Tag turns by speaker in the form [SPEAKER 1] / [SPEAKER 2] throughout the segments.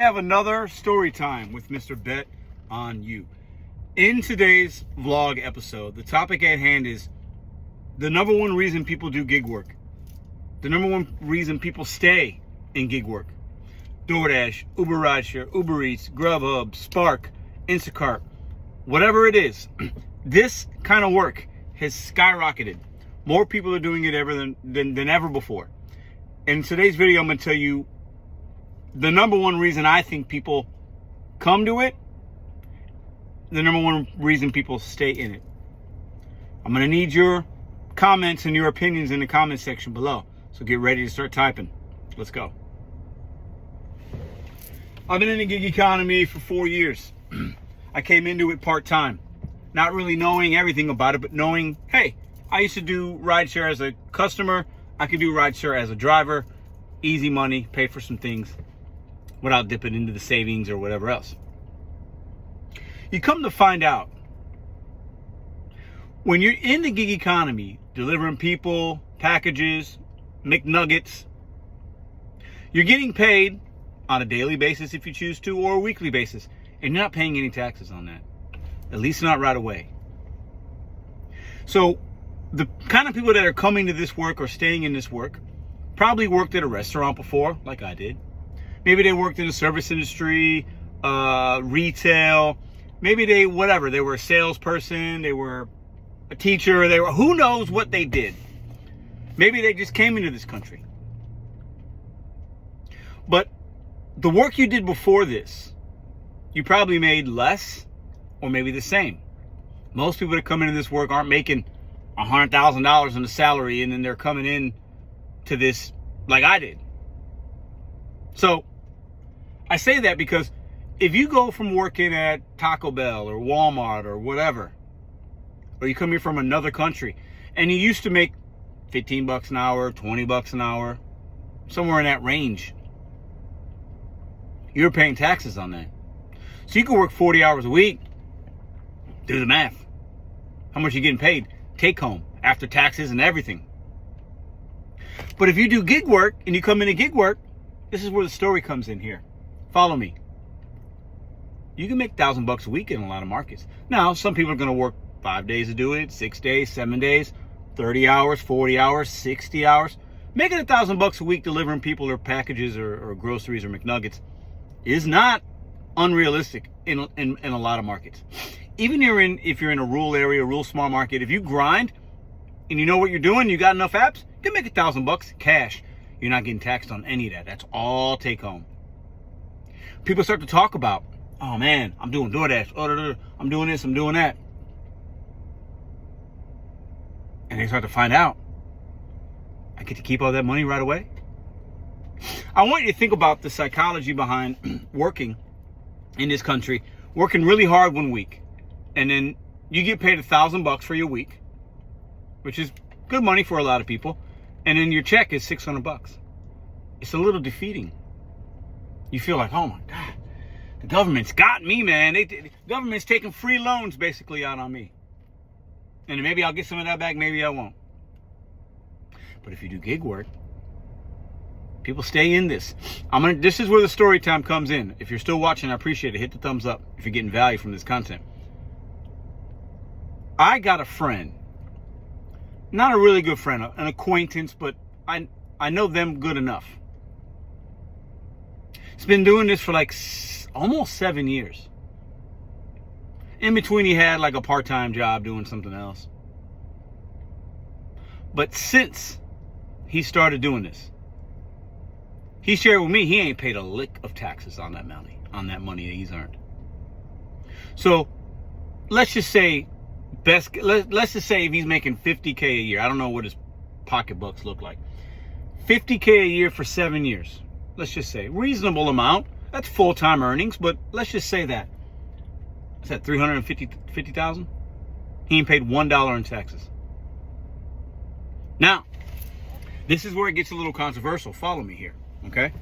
[SPEAKER 1] Have another story time with Mr.BetonYou. In today's vlog episode, the topic at hand is the number one reason people do gig work. The number one reason people stay in gig work. DoorDash, Uber Rideshare, Uber Eats, Grubhub, Spark, Instacart, whatever it is, this kind of work has skyrocketed. More people are doing it than ever before. In today's video, I'm going to tell you the number one reason I think people come to it, the number one reason people stay in it. I'm going to need your comments and your opinions in the comment section below. So get ready to start typing. Let's go. I've been in the gig economy for 4 years. I came into it part-time, not really knowing everything about it, but knowing, hey, I used to do rideshare as a customer. I could do rideshare as a driver. Easy money, pay for some things without dipping into the savings or whatever else. You come to find out, when you're in the gig economy, delivering people, packages, McNuggets, you're getting paid on a daily basis if you choose to, or a weekly basis, and you're not paying any taxes on that. At least not right away. So the kind of people that are coming to this work or staying in this work probably worked at a restaurant before, like I did. Maybe they worked in the service industry, retail. Maybe they were a salesperson, they were a teacher, who knows what they did. Maybe they just came into this country. But the work you did before this, you probably made less or maybe the same. Most people that come into this work aren't making $100,000 in a salary, and then they're coming in to this like I did. So I say that because if you go from working at Taco Bell or Walmart or whatever, or you come here from another country and you used to make 15 bucks an hour, 20 bucks an hour, somewhere in that range, you're paying taxes on that. So you can work 40 hours a week. Do the math. How much are you getting paid? Take home after taxes and everything. But if you do gig work and you come into gig work, this is where the story comes in here. Follow me. You can make $1,000 a week in a lot of markets. Now, some people are going to work 5 days to do it, 6 days, 7 days, 30 hours, 40 hours, 60 hours. Making $1,000 a week delivering people their packages or groceries or McNuggets is not unrealistic in a lot of markets. Even if you're in a rural area, a rural small market, if you grind and you know what you're doing, you got enough apps, you can make $1,000 cash. You're not getting taxed on any of that. That's all take home. People start to talk about, oh man, I'm doing DoorDash, I'm doing this, I'm doing that. And they start to find out, I get to keep all that money right away. I want you to think about the psychology behind working in this country, working really hard 1 week, and then you get paid $1,000 for your week, which is good money for a lot of people, and then your check is $600. It's a little defeating. You feel like, oh my God, the government's got me, man. The government's taking free loans basically out on me. And maybe I'll get some of that back, maybe I won't. But if you do gig work, people stay in this. This is where the story time comes in. If you're still watching, I appreciate it. Hit the thumbs up if you're getting value from this content. I got a friend, not a really good friend, an acquaintance, but I know them good enough. He's been doing this for like almost 7 years. In between, he had like a part-time job doing something else. But since he started doing this, he shared with me he ain't paid a lick of taxes on that money that he's earned. So let's just say let's just say if he's making $50K a year. I don't know what his pocketbooks look like. $50K a year for 7 years. Let's just say reasonable amount. That's full-time earnings, but let's just say that. Is that $350,000? He ain't paid $1 in taxes. Now, this is where it gets a little controversial. Follow me here, okay?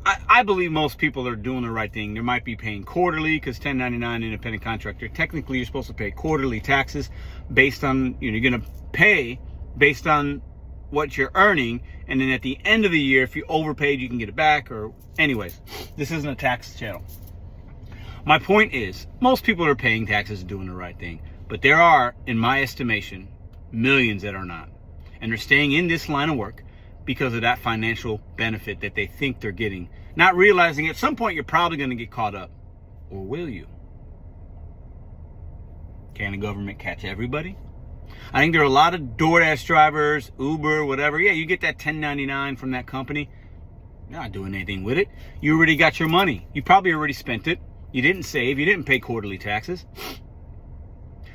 [SPEAKER 1] I believe most people are doing the right thing. They might be paying quarterly because 1099 independent contractor. Technically, you're supposed to pay quarterly taxes based on, you're going to pay based on what you're earning, and then at the end of the year, if you overpaid, you can get it back. Or anyways, this isn't a tax channel. My point is, most people are paying taxes and doing the right thing, but there are, in my estimation, millions that are not, and they're staying in this line of work because of that financial benefit that they think they're getting, not realizing at some point you're probably going to get caught up. Or will you? Can the government catch everybody? I think there are a lot of DoorDash drivers, Uber, whatever. Yeah, you get that 1099 from that company. You're not doing anything with it. You already got your money. You probably already spent it. You didn't save. You didn't pay quarterly taxes.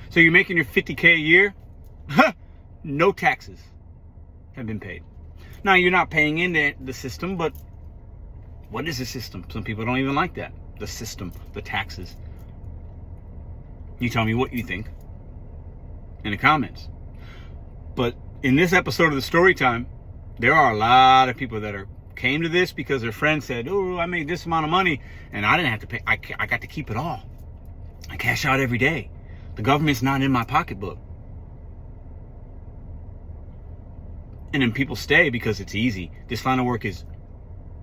[SPEAKER 1] So you're making your $50K a year. No taxes have been paid. Now, you're not paying into the system, but what is the system? Some people don't even like that. The system, the taxes. You tell me what you think in the comments. But in this episode of the Story Time, there are a lot of people that came to this because their friend said, oh, I made this amount of money and I didn't have to pay. I got to keep it all. I cash out every day. The government's not in my pocketbook. And then people stay because it's easy. This line of work is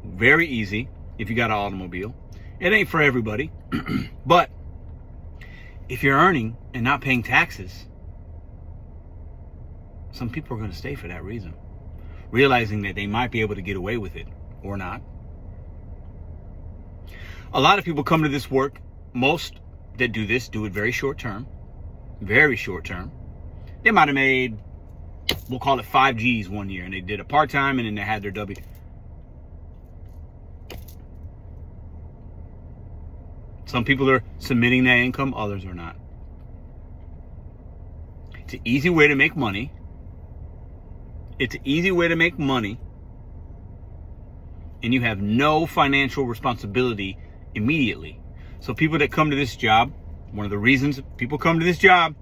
[SPEAKER 1] very easy if you got an automobile. It ain't for everybody. But if you're earning and not paying taxes, some people are going to stay for that reason, realizing that they might be able to get away with it or not. A lot of people come to this work. Most that do this do it very short term. Very short term. They might have made, we'll call it 5 G's one year, and they did a part-time, and then they had their W. Some people are submitting that income, others are not. It's an easy way to make money. It's an easy way to make money, and you have no financial responsibility immediately. So people that come to this job, one of the reasons people come to this job,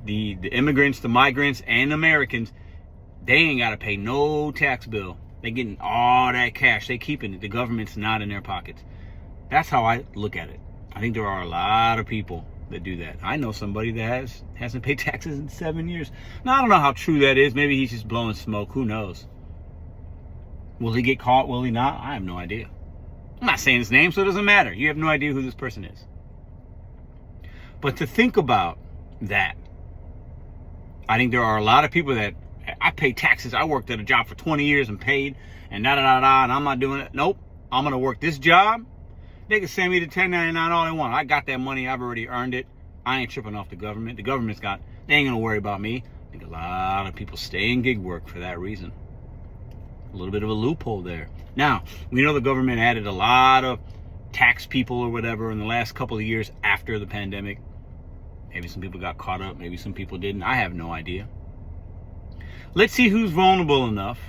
[SPEAKER 1] the immigrants, the migrants, and Americans, they ain't got to pay no tax bill. They getting all that cash. They keeping it. The government's not in their pockets. That's how I look at it. I think there are a lot of people that do that. I know somebody that hasn't paid taxes in 7 years. Now, I don't know how true that is. Maybe he's just blowing smoke. Who knows? Will he get caught? Will he not? I have no idea. I'm not saying his name, so it doesn't matter. You have no idea who this person is. But to think about that, I think there are a lot of people that, I pay taxes. I worked at a job for 20 years and paid, and da-da-da-da, and I'm not doing it. Nope. I'm going to work this job. They can send me the 1099 all they want. I got that money. I've already earned it. I ain't tripping off the government. The government's got, they ain't going to worry about me. I think a lot of people stay in gig work for that reason. A little bit of a loophole there. Now, we know the government added a lot of tax people or whatever in the last couple of years after the pandemic. Maybe some people got caught up. Maybe some people didn't. I have no idea. Let's see who's vulnerable enough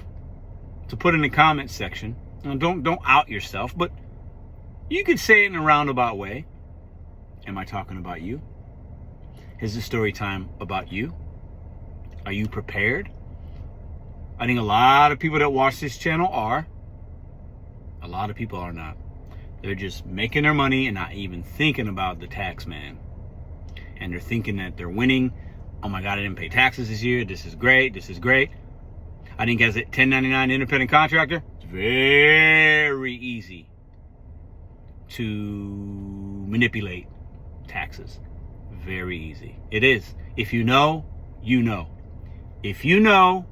[SPEAKER 1] to put in the comments section. Now, don't out yourself, but you could say it in a roundabout way. Am I talking about you? Is this story time about you? Are you prepared? I think a lot of people that watch this channel are. A lot of people are not. They're just making their money and not even thinking about the tax man. And they're thinking that they're winning. Oh my God, I didn't pay taxes this year. This is great. This is great. I think as a 1099 independent contractor, it's very easy to manipulate taxes. Very easy. It is. If you know, you know. If you know,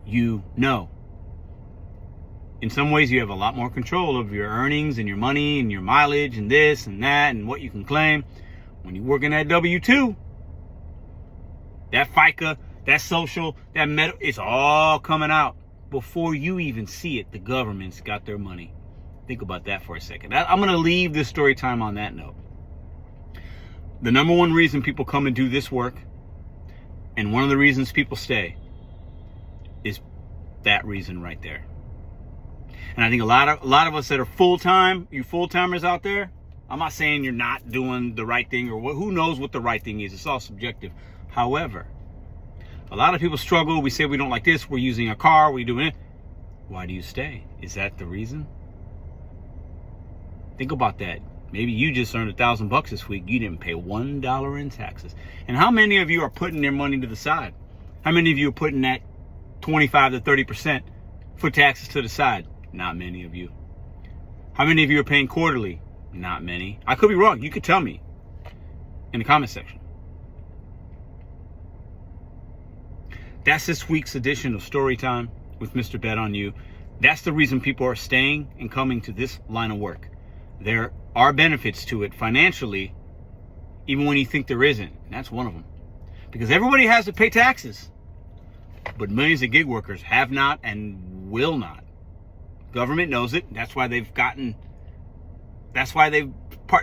[SPEAKER 1] you know. In some ways, you have a lot more control of your earnings and your money and your mileage and this and that and what you can claim. When you work in that W-2, that FICA, that social, that medical, it's all coming out before you even see it. The government's got their money. Think about that for a second. I'm going to leave this story time on that note. The number one reason people come and do this work, and one of the reasons people stay, is that reason right there. And I think a lot of us that are full-time, you full-timers out there, I'm not saying you're not doing the right thing, or who knows what the right thing is. It's all subjective. However, a lot of people struggle. We say we don't like this. We're using a car. We're doing it. Why do you stay? Is that the reason? Think about that. Maybe you just earned $1,000 this week. You didn't pay $1 in taxes. And how many of you are putting their money to the side? How many of you are putting that 25 to 30% for taxes to the side? Not many of you. How many of you are paying quarterly? Not many. I could be wrong. You could tell me in the comment section. That's this week's edition of Storytime with Mr. Bet on You. That's the reason people are staying and coming to this line of work. There are benefits to it financially, even when you think there isn't. And that's one of them. Because everybody has to pay taxes. But millions of gig workers have not and will not. Government knows it. That's why they've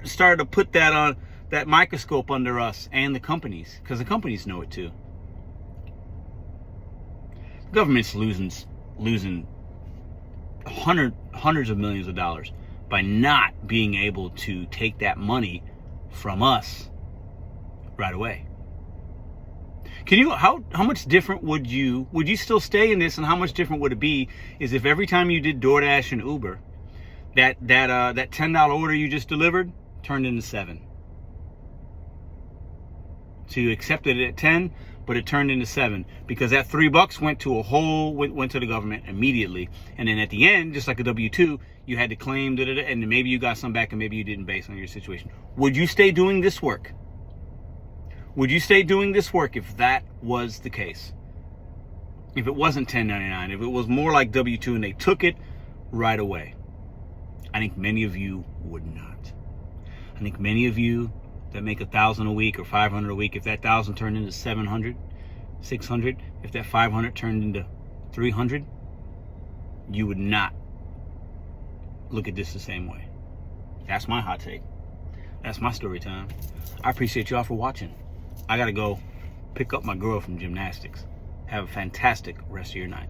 [SPEAKER 1] started to put that on that microscope under us and the companies, because the companies know it too. The government's losing hundreds of millions of dollars by not being able to take that money from us right away. How much different would you still stay in this, and how much different would it be is if every time you did DoorDash and Uber, that $10 order you just delivered turned into $7. So you accepted it at 10, but it turned into 7 because that $3 went to the government immediately, and then at the end, just like a W-2, you had to claim and maybe you got some back and maybe you didn't based on your situation. Would you stay doing this work? Would you stay doing this work if that was the case? If it wasn't 1099, if it was more like W-2 and they took it right away? I think many of you would not. I think many of you that make $1,000 a week or $500 a week, if that 1,000 turned into 700, 600, if that 500 turned into 300, you would not look at this the same way. That's my hot take. That's my story time. I appreciate y'all for watching. I gotta go pick up my girl from gymnastics. Have a fantastic rest of your night.